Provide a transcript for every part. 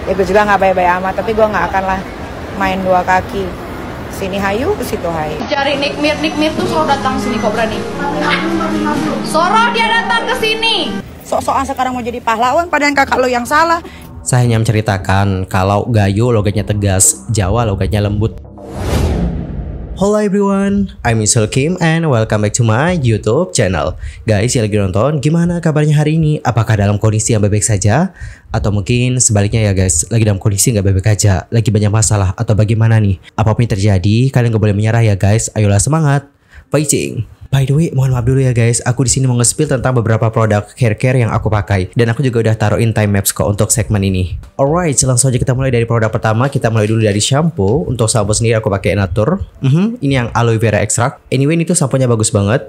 Ya gue juga nggak baik-baik amat, tapi gue nggak akan lah main dua kaki. Sini hayu, ke situ hayu. Cari Nikmir tuh selalu datang sini kok berani. Soro dia datang ke sini. Sok-sokan sekarang mau jadi pahlawan, padahal kakak lo yang salah. Saya hanya menceritakan kalau Gayo logatnya tegas, Jawa logatnya lembut. Hello everyone, I'm Michelle Kim and welcome back to my YouTube channel. Guys yang lagi nonton, gimana kabarnya hari ini? Apakah dalam kondisi yang baik-baik saja? Atau mungkin sebaliknya ya guys, lagi dalam kondisi nggak baik-baik aja, lagi banyak masalah atau bagaimana nih? Apapun yang terjadi, kalian gak boleh menyerah ya guys. Ayolah semangat, fighting! By the way, mohon maaf dulu ya guys, aku di sini mau nge-spill tentang beberapa produk hair care yang aku pakai dan aku juga udah taruhin time lapse kok untuk segmen ini. Alright, langsung aja kita mulai dari produk pertama. Kita mulai dulu dari shampoo. Untuk shampoo sendiri aku pakai Natur. Ini yang aloe vera extract. Anyway, ini tuh shampoo-nya bagus banget.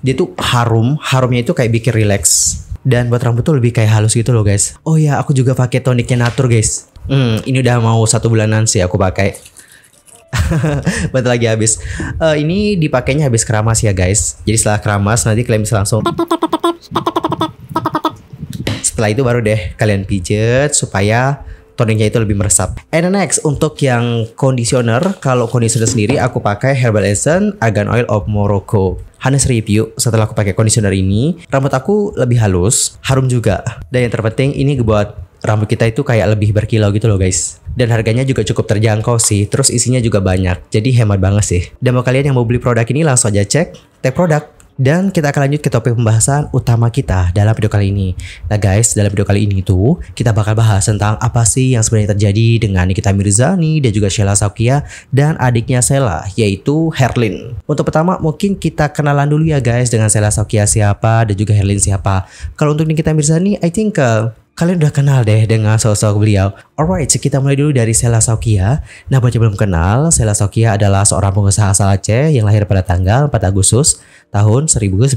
Dia tuh harumnya itu kayak bikin relax. Dan buat rambut tuh lebih kayak halus gitu loh guys. Oh ya, aku juga pakai toniknya Natur guys. Ini udah mau 1 bulanan sih aku pakai. Bentar lagi habis. Ini dipakainya habis keramas ya guys. Jadi setelah keramas nanti kalian bisa langsung. Setelah itu baru deh kalian pijet supaya toniknya itu lebih meresap. And next untuk yang conditioner, kalau conditioner sendiri aku pakai Herbal Essence Argan Oil of Morocco. Honest review, setelah aku pakai conditioner ini, rambut aku lebih halus, harum juga. Dan yang terpenting ini buat rambut kita itu kayak lebih berkilau gitu loh guys. Dan harganya juga cukup terjangkau sih. Terus isinya juga banyak. Jadi hemat banget sih. Dan buat kalian yang mau beli produk ini langsung aja cek tag produk. Dan kita akan lanjut ke topik pembahasan utama kita dalam video kali ini. Nah guys, dalam video kali ini tuh kita bakal bahas tentang apa sih yang sebenarnya terjadi dengan Nikita Mirzani dan juga Sheila Saukia dan adiknya Sheila, yaitu Herlin. Untuk pertama mungkin kita kenalan dulu ya guys dengan Sheila Saukia siapa dan juga Herlin siapa. Kalau untuk Nikita Mirzani, I think kalian udah kenal deh dengan sosok beliau. Alright, kita mulai dulu dari Sheila Saukia. Nah, buat yang belum kenal, Sheila Saukia adalah seorang pengusaha asal Aceh yang lahir pada tanggal 4 Agustus tahun 1990.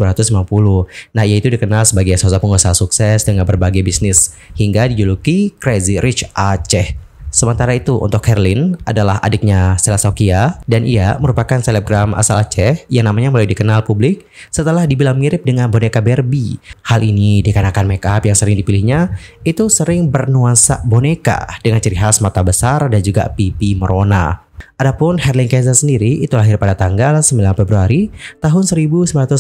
Nah, ia itu dikenal sebagai sosok pengusaha sukses dengan berbagai bisnis hingga dijuluki Crazy Rich Aceh. Sementara itu untuk Herlin adalah adiknya Sheila Saukia dan ia merupakan selebgram asal Aceh yang namanya mulai dikenal publik setelah dibilang mirip dengan boneka Barbie. Hal ini dikarenakan make up yang sering dipilihnya itu sering bernuansa boneka dengan ciri khas mata besar dan juga pipi merona. Adapun Herlin Kenza sendiri itu lahir pada tanggal 9 Februari tahun 1995.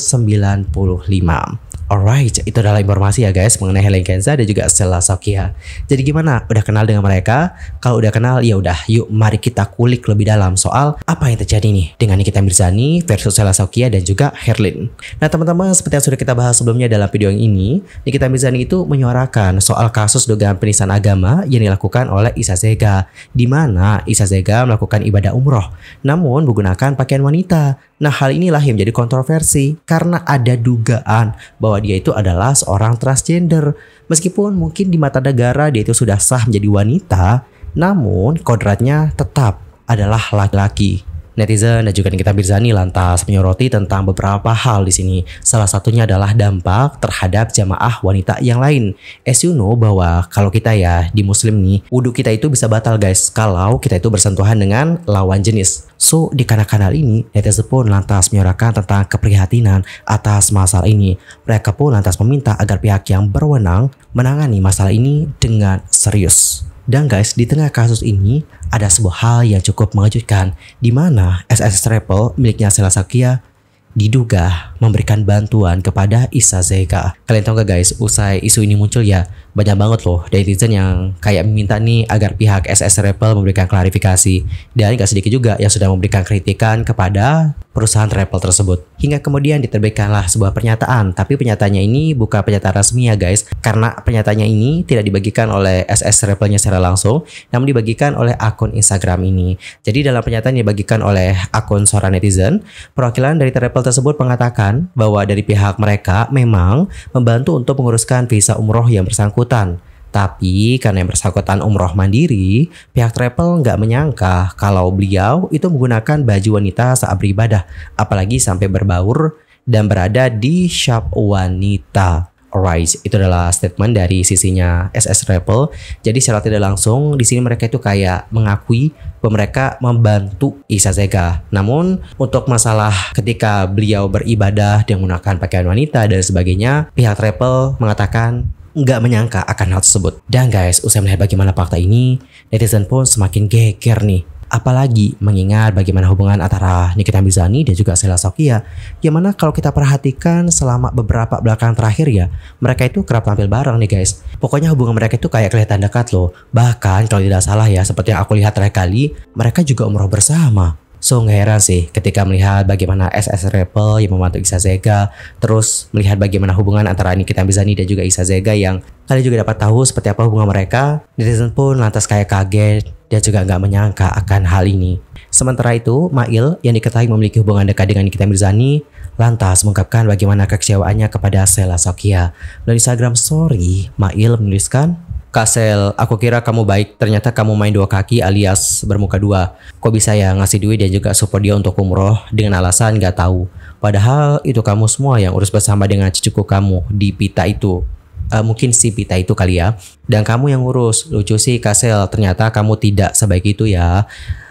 Alright, itu adalah informasi ya guys mengenai Herlin Kenza dan juga Sheila Saukia. Jadi gimana? Udah kenal dengan mereka? Kalau udah kenal, ya udah, yuk mari kita kulik lebih dalam soal apa yang terjadi nih dengan Nikita Mirzani versus Sheila Saukia dan juga Herlin. Nah teman-teman, seperti yang sudah kita bahas sebelumnya dalam video yang ini, Nikita Mirzani itu menyuarakan soal kasus dugaan penistaan agama yang dilakukan oleh Isa Zega, di mana Isa Zega melakukan ibadah umroh, namun menggunakan pakaian wanita. Nah hal inilah yang menjadi kontroversi karena ada dugaan bahwa dia itu adalah seorang transgender. Meskipun mungkin di mata negara dia itu sudah sah menjadi wanita, namun kodratnya tetap adalah laki-laki. Netizen dan juga Nikita Mirzani lantas menyoroti tentang beberapa hal di sini. Salah satunya adalah dampak terhadap jamaah wanita yang lain. As you know bahwa kalau kita ya di muslim nih, wudhu kita itu bisa batal guys kalau kita itu bersentuhan dengan lawan jenis. So dikarenakan hal ini, netizen pun lantas menyuarakan tentang keprihatinan atas masalah ini. Mereka pun lantas meminta agar pihak yang berwenang menangani masalah ini dengan serius. Dan guys, di tengah kasus ini ada sebuah hal yang cukup mengejutkan, di mana SS Travel miliknya Sheila Saukia diduga memberikan bantuan kepada Isa Zega. Kalian tahu gak guys, usai isu ini muncul ya, banyak banget loh netizen yang kayak meminta nih agar pihak SS Travel memberikan klarifikasi. Dan gak sedikit juga yang sudah memberikan kritikan kepada perusahaan travel tersebut. Hingga kemudian diterbitkanlah sebuah pernyataan, tapi pernyataannya ini bukan pernyataan resmi ya guys, karena pernyataannya ini tidak dibagikan oleh SS Travelnya secara langsung, namun dibagikan oleh akun Instagram ini. Jadi dalam pernyataan yang dibagikan oleh akun seorang netizen, perwakilan dari travel tersebut mengatakan bahwa dari pihak mereka memang membantu untuk menguruskan visa umroh yang bersangkutan. Tapi karena yang bersangkutan umroh mandiri, pihak travel nggak menyangka kalau beliau itu menggunakan baju wanita saat beribadah, apalagi sampai berbaur dan berada di shop wanita. Alright, itu adalah statement dari sisinya SS Travel. Jadi secara tidak langsung di sini mereka itu kayak mengakui bahwa mereka membantu Isa Zega. Namun untuk masalah ketika beliau beribadah dengan menggunakan pakaian wanita dan sebagainya, pihak travel mengatakan nggak menyangka akan hal tersebut. Dan guys, usai melihat bagaimana fakta ini, netizen pun semakin geger nih. Apalagi mengingat bagaimana hubungan antara Nikita Mirzani dan juga Sheila Shaukia, yang mana kalau kita perhatikan selama beberapa belakangan terakhir ya, mereka itu kerap tampil bareng nih guys. Pokoknya hubungan mereka itu kayak kelihatan dekat loh. Bahkan kalau tidak salah ya, seperti yang aku lihat terakhir kali, mereka juga umroh bersama. So nggak heran sih ketika melihat bagaimana SS Rebel yang membantu Iza Zega, terus melihat bagaimana hubungan antara Nikita Mirzani dan juga Iza Zega yang kalian juga dapat tahu seperti apa hubungan mereka. Netizen pun lantas kayak kaget dan juga nggak menyangka akan hal ini. Sementara itu, Mail yang diketahui memiliki hubungan dekat dengan Nikita Mirzani lantas mengungkapkan bagaimana kekecewaannya kepada Sheila Shaukia. Melalui Instagram Story, Mail menuliskan, "Kak Sel, aku kira kamu baik, ternyata kamu main dua kaki alias bermuka dua. Kok bisa ya ngasih duit dan juga support dia untuk umroh dengan alasan gak tahu. Padahal itu kamu semua yang urus bersama dengan cucuku kamu di Pita itu. Mungkin si Pita itu kali ya. Dan kamu yang ngurus. Lucu sih Kak Sel, ternyata kamu tidak sebaik itu ya.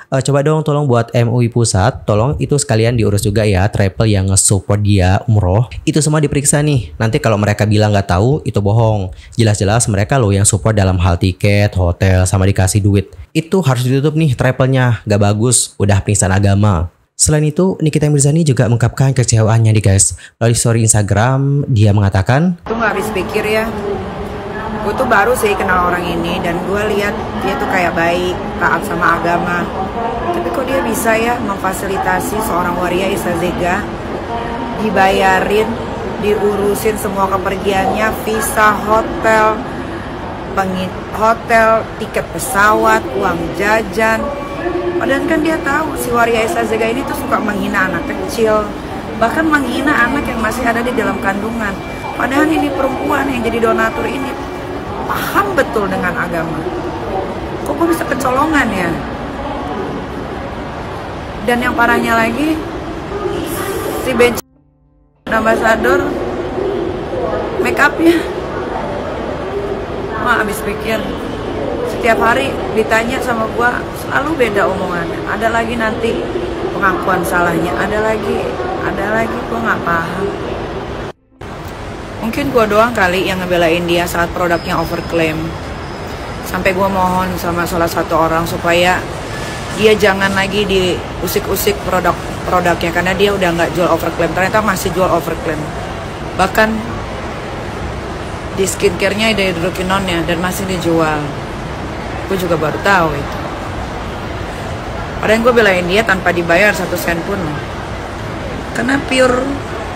Coba dong tolong buat MUI pusat, tolong itu sekalian diurus juga ya travel yang nge-support dia umroh. Itu semua diperiksa nih. Nanti kalau mereka bilang nggak tahu, itu bohong. Jelas-jelas mereka loh yang support dalam hal tiket, hotel, sama dikasih duit. Itu harus ditutup nih travelnya, nggak bagus, udah penistaan agama." Selain itu, Nikita Mirzani juga mengungkapkan kecewaannya nih guys. Melalui story Instagram, dia mengatakan, Tuh nggak habis pikir ya. Gue tuh baru sih kenal orang ini dan gue lihat dia tuh kayak baik, taat sama agama. Tapi kok dia bisa ya memfasilitasi seorang waria Iza Zega, dibayarin, diurusin semua kepergiannya, visa, hotel, tiket pesawat, uang jajan. Padahal kan dia tahu si waria Iza Zega ini tuh suka menghina anak kecil, bahkan menghina anak yang masih ada di dalam kandungan. Padahal ini perempuan yang jadi donatur ini paham betul dengan agama. Kok gue bisa kecolongan ya? Dan yang parahnya lagi, si bench ambasador make upnya, wah abis pikir. Setiap hari ditanya sama gue selalu beda omongannya. Ada lagi nanti pengakuan salahnya, ada lagi gue nggak paham. Mungkin gue doang kali yang ngebelain dia saat produknya overclaim. Sampai gue mohon sama salah satu orang supaya dia jangan lagi diusik-usik produknya karena dia udah nggak jual overclaim. Ternyata masih jual overclaim. Bahkan di skincare-nya ada hidroquinone-nya dan masih dijual. Gue juga baru tahu itu. Padahal gue belain dia tanpa dibayar 1 sen pun. Karena pure,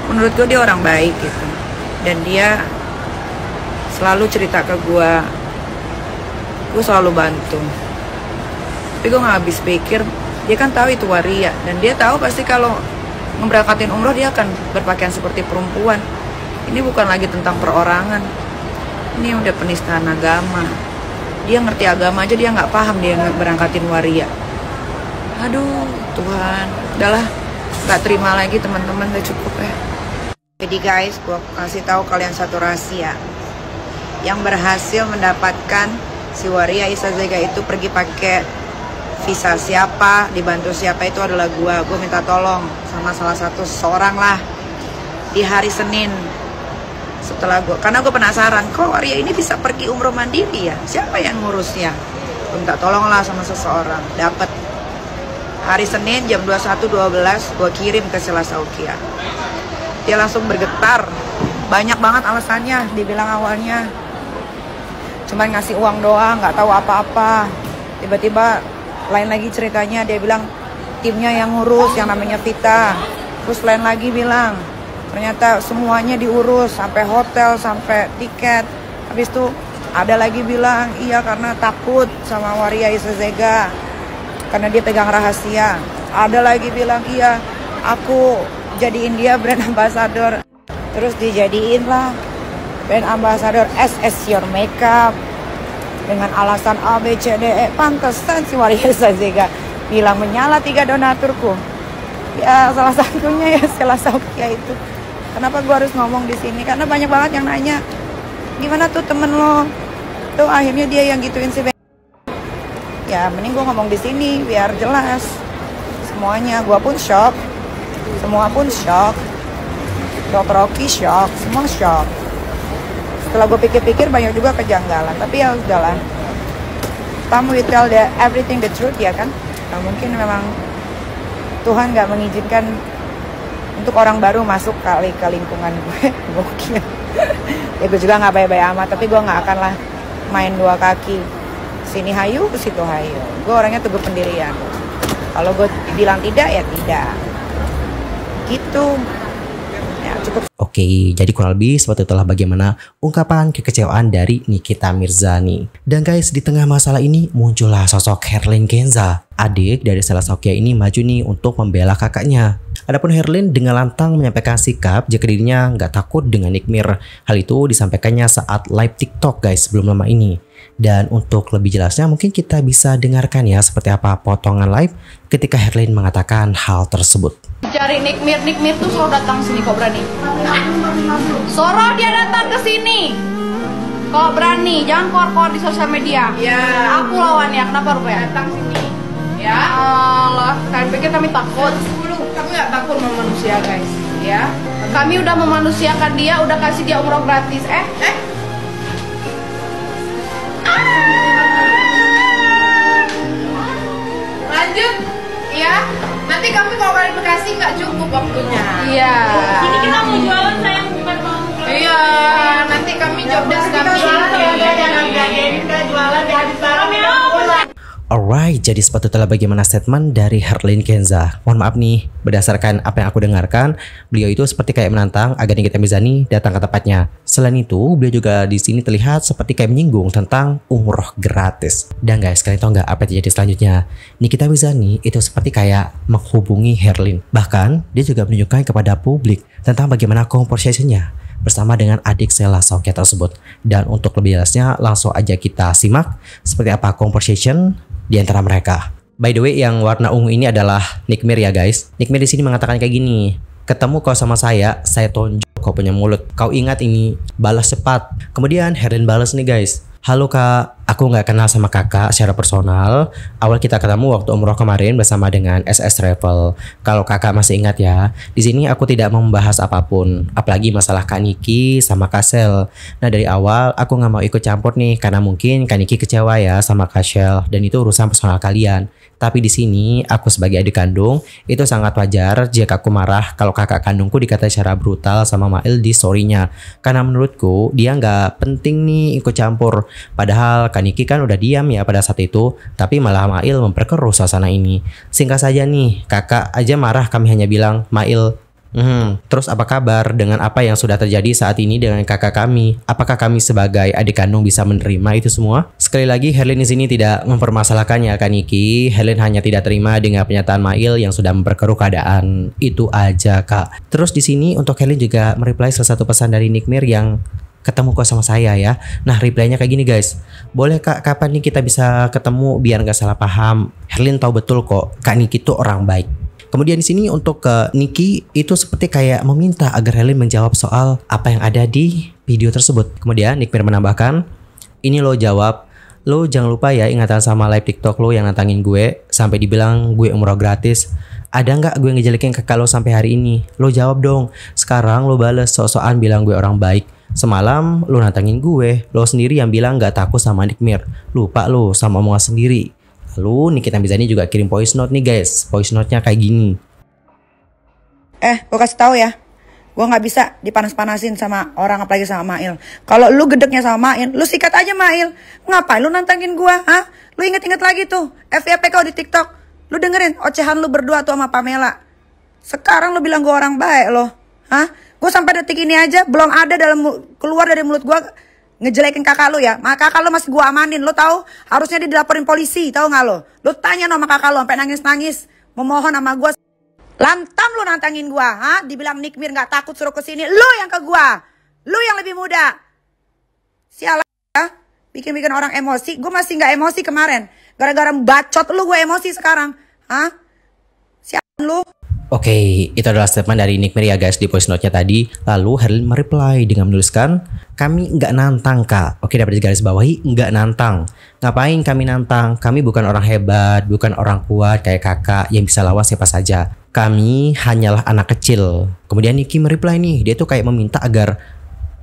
menurut gue dia orang baik gitu. Dan dia selalu cerita ke gue selalu bantu. Tapi gue gak habis pikir, dia kan tahu itu waria. Dan dia tahu pasti kalau memberangkatin umroh dia akan berpakaian seperti perempuan. Ini bukan lagi tentang perorangan. Ini udah penistaan agama. Dia ngerti agama aja dia nggak paham dia berangkatin waria. Aduh Tuhan, udahlah nggak terima lagi teman-teman, udah cukup ya. Jadi guys, gue kasih tahu kalian satu rahasia. Yang berhasil mendapatkan si waria Iza Zega itu pergi pakai visa siapa, dibantu siapa itu adalah gue. Gue minta tolong sama salah satu seorang lah di hari Senin. Setelah karena gue penasaran, kok waria ini bisa pergi umroh mandiri ya? Siapa yang ngurusnya? Gue minta tolong lah sama seseorang. Dapat hari Senin jam 21.12 gue kirim ke Sheila Shaukia. Dia langsung bergetar. Banyak banget alasannya. Dibilang awalnya cuman ngasih uang doang, nggak tahu apa-apa. Tiba-tiba lain lagi ceritanya, dia bilang timnya yang ngurus yang namanya Vita. Terus lain lagi bilang ternyata semuanya diurus, sampai hotel, sampai tiket. Habis itu ada lagi bilang, iya karena takut sama waria Iza Zega, karena dia pegang rahasia. Ada lagi bilang, iya aku jadiin dia brand ambassador. Terus dijadiin lah brand ambassador SS Your Makeup dengan alasan A, B, C, D, E. Pantesan si waria Iza Zega bilang menyala 3 donaturku. Ya salah satunya ya Sheila Shaukia itu. Kenapa gue harus ngomong di sini? Karena banyak banget yang nanya, gimana tuh temen lo? Tuh akhirnya dia yang gituin si Ben. Ya mending gue ngomong di sini biar jelas semuanya. Gue pun shock, semua pun shock. Dr. Rocky shock, semua shock. Setelah gue pikir-pikir banyak juga kejanggalan, tapi ya udahlah. Tamu you tell everything the truth ya kan. Nah, mungkin memang Tuhan nggak mengizinkan untuk orang baru masuk kali ke lingkungan gue. Gokil. Ya gue juga nggak baik-baik amat, tapi gue nggak akan lah main dua kaki. Sini hayu, ke situ hayu. Gue orangnya teguh pendirian. Kalau gue bilang tidak ya tidak. Gitu. Ya cukup. Oke, jadi kurang lebih seperti itulah bagaimana ungkapan kekecewaan dari Nikita Mirzani. Dan guys, di tengah masalah ini muncullah sosok Herlin Kenza. Adik dari Stella Sofia ini maju nih untuk membela kakaknya. Adapun Herlin dengan lantang menyampaikan sikap jika dirinya nggak takut dengan Nikmir. Hal itu disampaikannya saat live TikTok guys sebelum lama ini. Dan untuk lebih jelasnya mungkin kita bisa dengarkan ya seperti apa potongan live ketika Herlin mengatakan hal tersebut. Cari Nikmir tuh selalu datang sini kok berani. Soro dia datang ke sini. Kok berani, jangan keluar-keluar di sosial media. Ya. Aku lawannya, kenapa Rupiah? Datang sini. Ya. Allah, kalian pikir kami takut? Kami nggak takut sama manusia guys. Ya. Kami udah memanusiakan dia, udah kasih dia umroh gratis. Lanjut. Ya. Nanti kami kalau kalian Bekasi nggak cukup waktunya. Iya. Ini kita mau jualan sayang, bukan mau. Iya. Nanti kami jobdesk kami. Kita jualan di habis barang ya. Alright, jadi seperti itulah bagaimana statement dari Herlin Kenza. Mohon maaf nih, berdasarkan apa yang aku dengarkan, beliau itu seperti kayak menantang agar Nikita Mirzani datang ke tempatnya. Selain itu, beliau juga di sini terlihat seperti kayak menyinggung tentang umroh gratis. Dan guys, kalian tahu nggak apa yang terjadi selanjutnya? Nikita Mirzani itu seperti kayak menghubungi Herlin. Bahkan, dia juga menunjukkan kepada publik tentang bagaimana conversation-nya bersama dengan adik Stella Sofia tersebut. Dan untuk lebih jelasnya, langsung aja kita simak seperti apa conversation di antara mereka. By the way, yang warna ungu ini adalah Nikmir ya guys. Nikmir di sini mengatakan kayak gini, ketemu kau sama saya tonjok kau punya mulut. Kau ingat ini, balas cepat. Kemudian Herlin balas nih guys. Halo kak, aku nggak kenal sama kakak secara personal. Awal kita ketemu waktu umroh kemarin bersama dengan SS Travel. Kalau kakak masih ingat ya, di sini aku tidak membahas apapun, apalagi masalah Kak Niki sama Kak Sel. Nah dari awal aku nggak mau ikut campur nih, karena mungkin Kak Niki kecewa ya sama Kak Sel, dan itu urusan personal kalian. Tapi di sini aku sebagai adik kandung itu sangat wajar jika aku marah kalau kakak kandungku dikata secara brutal sama Mail di story-nya. Karena menurutku dia nggak penting nih ikut campur. Padahal Kak Niki kan udah diam ya pada saat itu, tapi malah Mail memperkeruh suasana ini. Singkat saja nih, kakak aja marah, kami hanya bilang, Mail, terus apa kabar dengan apa yang sudah terjadi saat ini dengan kakak kami? Apakah kami sebagai adik kandung bisa menerima itu semua? Sekali lagi, Herlin di sini tidak mempermasalahkannya Kak Niki. Herlin hanya tidak terima dengan pernyataan Mail yang sudah memperkeruh keadaan. Itu aja Kak. Terus di sini untuk Herlin juga mereply salah satu pesan dari Nikmir yang ketemu kok sama saya ya. Nah reply-nya kayak gini guys. Boleh kak, kapan nih kita bisa ketemu biar nggak salah paham. Herlin tahu betul kok Kak Niki tuh orang baik. Kemudian di sini untuk ke Niki itu seperti kayak meminta agar Herlin menjawab soal apa yang ada di video tersebut. Kemudian Nikmir menambahkan, ini lo jawab, lo jangan lupa ya ingatan sama live TikTok lo yang nantangin gue sampai dibilang gue umroh gratis. Ada nggak gue ngejelekin kakak lo sampai hari ini? Lo jawab dong. Sekarang lo bales sok-sokan bilang gue orang baik. Semalam lo nantangin gue, lo sendiri yang bilang nggak takut sama Nikmir. Lupa lo sama omongan sendiri. Lalu Nikita Mirzani juga kirim voice note nih guys. Voice note-nya kayak gini. Gue kasih tahu ya, gue nggak bisa dipanas-panasin sama orang apalagi sama Mail. Kalau lu gedeknya sama Mail, lu sikat aja Mail. Ngapain lu nantangin gue? Lu inget-inget lagi tuh FYP kau di TikTok. Lu dengerin ocehan lu berdua tuh sama Pamela. Sekarang lu bilang gue orang baik lo. Gue sampai detik ini aja belum ada keluar dari mulut gue ngejelekin kakak lu ya. Maka kakak lu masih gue amanin. Lu tahu harusnya dia dilaporin polisi, tahu nggak lo? Lu tanya sama kakak lu sampai nangis-nangis memohon sama gue. Lantam lu nantangin gue, dibilang Nikmir nggak takut suruh kesini. Lu yang ke gue, lu yang lebih muda. Sialan ya, bikin-bikin orang emosi. Gue masih nggak emosi kemarin. Gara-gara bacot lu gue emosi sekarang. Sialan lu. Oke, itu adalah statement dari Nikmir ya guys di voice note-nya tadi. Lalu Herlin mereply dengan menuliskan, kami nggak nantang kak. Oke, dapat digaris bawahi, nggak nantang. Ngapain kami nantang? Kami bukan orang hebat, bukan orang kuat kayak kakak yang bisa lawan siapa saja. Kami hanyalah anak kecil. Kemudian Niki mereply nih, dia tuh kayak meminta agar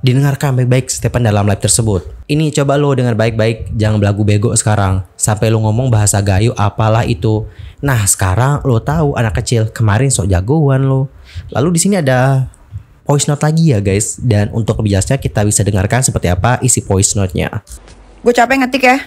Dengarkan baik-baik statement dalam live tersebut. Ini coba lo dengar baik-baik, jangan belagu bego sekarang. Sampai lo ngomong bahasa gayo apalah itu. Nah sekarang lo tahu anak kecil, kemarin sok jagoan lo. Lalu di sini ada voice note lagi ya guys. Dan untuk lebih jelasnya kita bisa dengarkan seperti apa isi voice note-nya. Gue capek ngetik ya.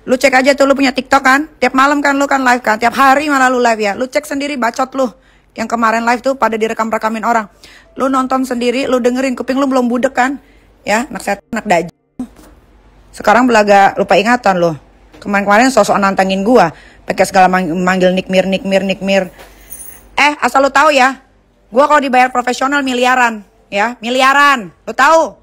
Lu cek aja tuh, lu punya TikTok kan? Tiap malam kan lu kan live kan? Tiap hari malah lu live ya. Lu cek sendiri bacot lu. Yang kemarin live tuh pada direkam-rekamin orang. Lu nonton sendiri, lu dengerin, kuping lu belum budek kan? Ya, anak setan, anak dajjal. Sekarang belaga lupa ingatan lu. Kemarin-kemarin sosok nantangin gua, pakai segala manggil nikmir. Asal lu tahu ya, gua kalau dibayar profesional miliaran, ya, miliaran. Lu tahu?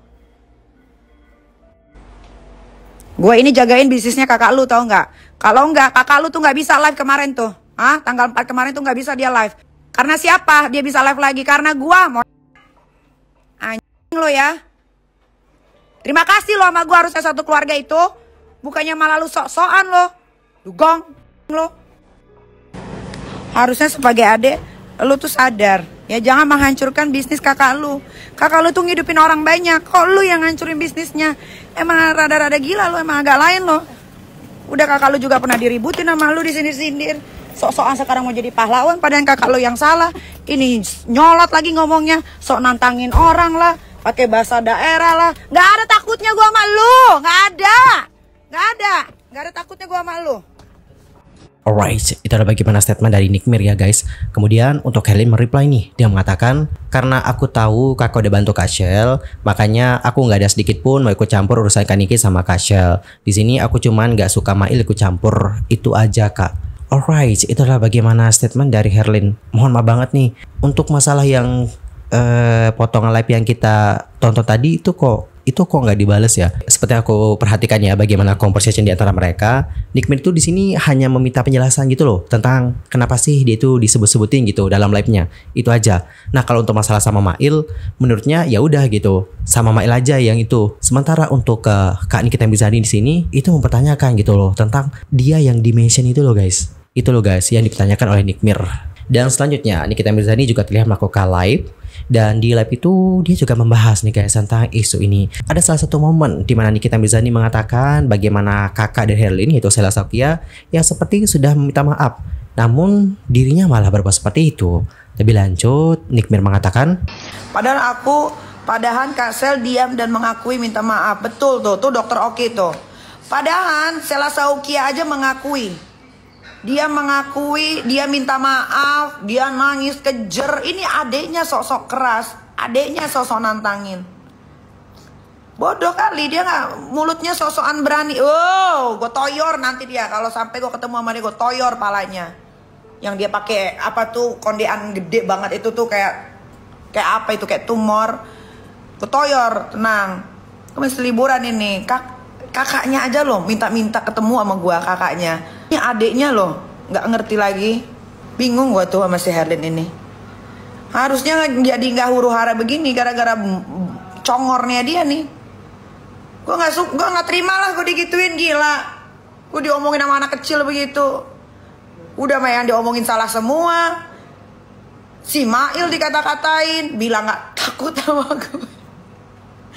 Gua ini jagain bisnisnya kakak lu, tahu nggak? Kalau nggak, kakak lu tuh nggak bisa live kemarin tuh. Tanggal 4 kemarin tuh nggak bisa dia live. Karena siapa? Dia bisa live lagi karena gua. Anjing lo ya. Terima kasih lo sama gua, harusnya satu keluarga itu. Bukannya malah lu sok-sokan lo. Dugong lo. Harusnya sebagai adik lu tuh sadar. Ya jangan menghancurkan bisnis kakak lu. Kakak lu tuh ngidupin orang banyak. Kok lu yang ngancurin bisnisnya? Emang rada-rada gila lo, emang agak lain lo. Udah kakak lu juga pernah diributin sama lu, disindir-sindir. Sok-sokan sekarang mau jadi pahlawan, padahal kakak lo yang salah. Ini nyolot lagi ngomongnya, sok nantangin orang lah, pakai bahasa daerah lah. Gak ada takutnya gua sama lu, gak ada takutnya gua sama lu. Alright, itu adalah bagaimana statement dari Nikmir ya guys. Kemudian untuk Herlin mereply nih, dia mengatakan, karena aku tahu kakak udah bantu Kak Shell, makanya aku nggak ada sedikit pun mau ikut campur urusan Kak Niki sama Kak Shell. Di sini aku cuman nggak suka Mail ikut campur, itu aja Kak. Alright, itu adalah bagaimana statement dari Herlin. Mohon maaf banget nih, untuk masalah yang potongan live yang kita tonton tadi itu kok nggak dibales ya. Seperti aku perhatikan ya bagaimana conversation di antara mereka. Nikmir itu di sini hanya meminta penjelasan gitu loh tentang kenapa sih dia itu disebut-sebutin gitu dalam live-nya. Itu aja. Nah, kalau untuk masalah sama Mail, menurutnya ya udah gitu. Sama Mail aja yang itu. Sementara untuk Kak Nikita Mirzani di sini itu mempertanyakan gitu loh tentang dia yang di-mention itu loh guys. Itu loh guys yang dipertanyakan oleh Nikmir. Dan selanjutnya Nikita Mirzani juga terlihat melakukan live. Dan di live itu dia juga membahas nih guys tentang isu ini. Ada salah satu momen di mana Nikita Mirzani mengatakan bagaimana kakak dari Herlin yaitu Sheila Shauqiah yang seperti sudah meminta maaf. Namun dirinya malah berbuat seperti itu. Lebih lanjut, Nikmir mengatakan, Padahal Kak Sel diam dan mengakui minta maaf. Betul tuh dokter Oki tuh. Padahal Sheila Shauqiah aja mengakui. Dia mengakui, dia minta maaf, dia nangis kejer. Ini adeknya sok-sok keras, adeknya sok-sok nantangin. Bodoh kali dia nggak, mulutnya sok-sokan berani. Oh, gue toyor nanti dia kalau sampai gue ketemu sama dia, gue toyor palanya. Yang dia pakai apa tuh kondean gede banget itu tuh kayak apa itu kayak tumor. Gue toyor, tenang. Gue masih liburan ini, kakaknya aja loh minta-minta ketemu sama gue kakaknya. Ini adiknya loh, nggak ngerti lagi. Bingung gue tuh sama si Herlin ini. Harusnya jadi nggak huru hara begini gara-gara congornya dia nih. Gue nggak terima lah gue digituin, gila. Gue diomongin sama anak kecil begitu. Udah mah yang diomongin salah semua. Si Mail dikata-katain, bilang nggak takut sama gue.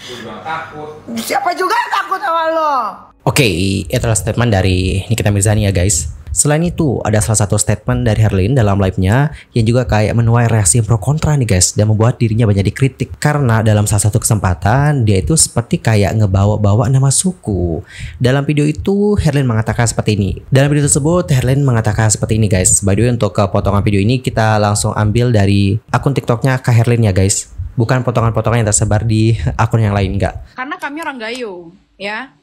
Gue juga takut. Siapa juga yang takut sama lo? Oke, itu adalah statement dari Nikita Mirzani ya guys. Selain itu, ada salah satu statement dari Herlin dalam live-nya yang juga kayak menuai reaksi pro kontra nih guys, dan membuat dirinya banyak dikritik karena dalam salah satu kesempatan dia itu seperti kayak ngebawa-bawa nama suku. Dalam video itu Herlin mengatakan seperti ini. Dalam video tersebut Herlin mengatakan seperti ini guys. By the way, untuk potongan video ini kita langsung ambil dari akun TikToknya Kak Herlin ya guys. Bukan potongan-potongan yang tersebar di akun yang lain, enggak. Karena kami orang Gayo, ya.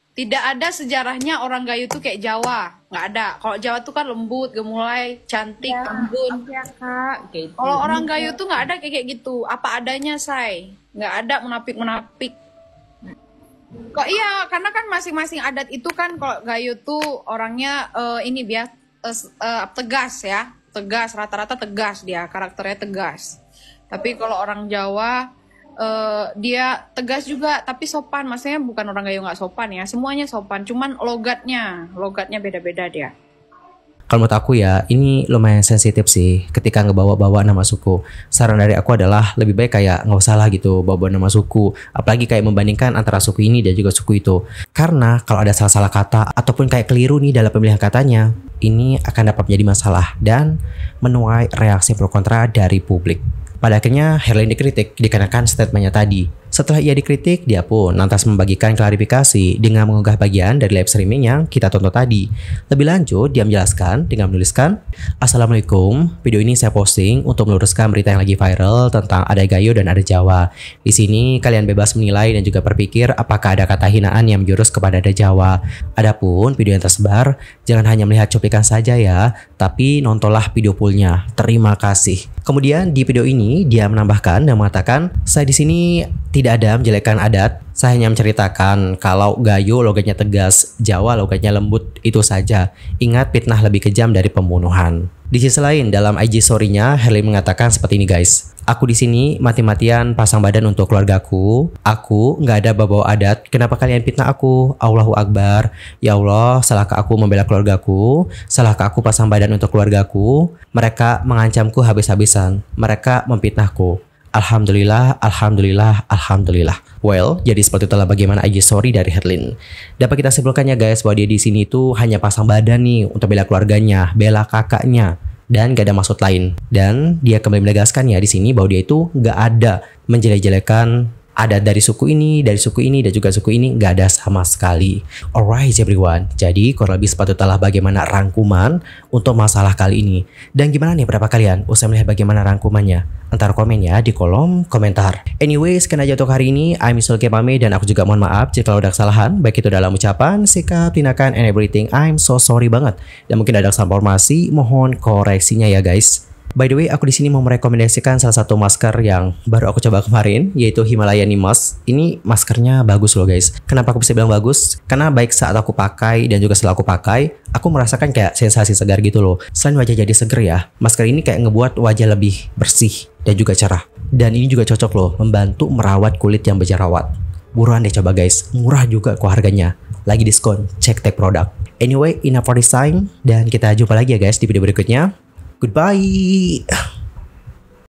Tidak ada sejarahnya orang Gayo tuh kayak Jawa, nggak ada. Kalau Jawa tuh kan lembut, gemulai, cantik, embun. Ya kak, gitu. Kalau orang Gayo tuh nggak ada kayak gitu. Apa adanya, say. Nggak ada munafik-munafik. Kok iya, karena kan masing-masing adat itu kan kalau Gayo tuh orangnya ini tegas ya, tegas, rata-rata tegas dia, karakternya tegas. Tapi kalau orang Jawa dia tegas juga tapi sopan, maksudnya bukan orang Gayo nggak sopan ya, semuanya sopan, cuman logatnya beda-beda dia. Kalau menurut aku ya, ini lumayan sensitif sih ketika ngebawa-bawa nama suku. Saran dari aku adalah lebih baik kayak nggak usah lah gitu bawa-bawa nama suku. Apalagi kayak membandingkan antara suku ini dan juga suku itu. Karena kalau ada salah-salah kata ataupun kayak keliru nih dalam pemilihan katanya, ini akan dapat menjadi masalah dan menuai reaksi pro kontra dari publik. Pada akhirnya Herlin dikritik dikarenakan statementnya tadi. Setelah ia dikritik, dia pun lantas membagikan klarifikasi dengan mengunggah bagian dari live streaming yang kita tonton tadi. Lebih lanjut, dia menjelaskan dengan menuliskan, "Assalamualaikum, video ini saya posting untuk meluruskan berita yang lagi viral tentang ada Gayo dan ada Jawa. Di sini kalian bebas menilai dan juga berpikir apakah ada kata hinaan yang menjurus kepada ada Jawa. Adapun video yang tersebar, jangan hanya melihat cuplikan saja ya, tapi nontonlah video fullnya. Terima kasih." Kemudian di video ini dia menambahkan dan mengatakan, "Saya di sini tidak ada menjelekkan adat. Saya hanya menceritakan kalau Gayo logatnya tegas, Jawa logatnya lembut, itu saja. Ingat fitnah lebih kejam dari pembunuhan." Di sisi lain, dalam IG story-nya, Herlin mengatakan seperti ini guys. "Aku di sini mati-matian pasang badan untuk keluargaku. Aku nggak ada bawa adat. Kenapa kalian fitnah aku? Allahu Akbar. Ya Allah, salahkah aku membela keluargaku? Salahkah aku pasang badan untuk keluargaku? Mereka mengancamku habis-habisan. Mereka memfitnahku. Alhamdulillah, alhamdulillah, alhamdulillah." Well, jadi seperti itulah bagaimana IG story dari Herlin. Dapat kita simpulkannya guys bahwa dia di sini tuh hanya pasang badan nih untuk bela keluarganya, bela kakaknya, dan gak ada maksud lain. Dan dia kembali menegaskan ya di sini bahwa dia itu gak ada menjelek-jelekan adat dari suku ini, dan juga suku ini gak ada sama sekali. Alright everyone, jadi kurang lebih seperti itulah bagaimana rangkuman untuk masalah kali ini. Dan gimana nih pendapat kalian usai melihat bagaimana rangkumannya? Antar komen ya di kolom komentar. Anyway, sekian aja untuk hari ini. I'm Sulke pamit dan aku juga mohon maaf jika ada kesalahan, baik itu dalam ucapan, sikap, tindakan, and everything. I'm so sorry banget. Dan mungkin ada kesalahan informasi, mohon koreksinya ya guys. By the way, aku di sini mau merekomendasikan salah satu masker yang baru aku coba kemarin, yaitu Himalayan Mask. Ini maskernya bagus loh guys. Kenapa aku bisa bilang bagus? Karena baik saat aku pakai dan juga setelah aku pakai, aku merasakan kayak sensasi segar gitu loh. Selain wajah jadi seger ya, masker ini kayak ngebuat wajah lebih bersih dan juga cerah. Dan ini juga cocok loh, membantu merawat kulit yang berjerawat. Buruan deh coba guys, murah juga kok harganya. Lagi diskon, cek tag produk. Anyway, enough for this time, dan kita jumpa lagi ya guys di video berikutnya. Goodbye.